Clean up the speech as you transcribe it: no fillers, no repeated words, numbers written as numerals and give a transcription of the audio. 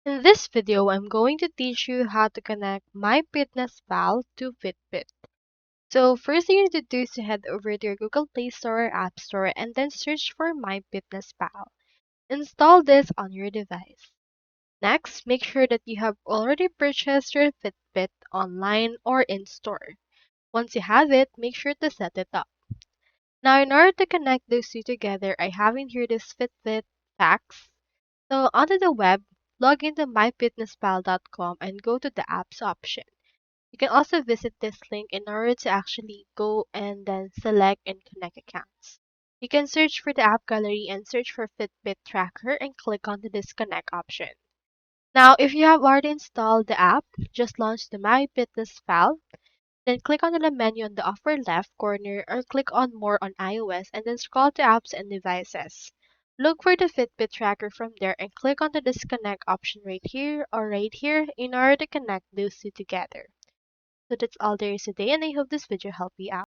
In this video, I'm going to teach you how to connect MyFitnessPal to Fitbit. So first thing you need to do is to head over to your Google Play Store or App Store and then search for MyFitnessPal. Install this on your device. Next, make sure that you have already purchased your Fitbit online or in store. Once you have it, make sure to set it up. Now, in order to connect those two together, I have in here this Fitbit Facts. So onto the web, log into myfitnesspal.com and go to the apps option. You can also visit this link in order to actually go and then select and connect accounts. You can search for the app gallery and search for Fitbit tracker and click on the disconnect option. Now, if you have already installed the app, just launch the MyFitnessPal, then click on the menu on the upper left corner or click on More on iOS and then scroll to Apps and Devices. Look for the Fitbit tracker from there and click on the disconnect option right here or right here in order to connect those two together. So that's all there is today and I hope this video helped you out.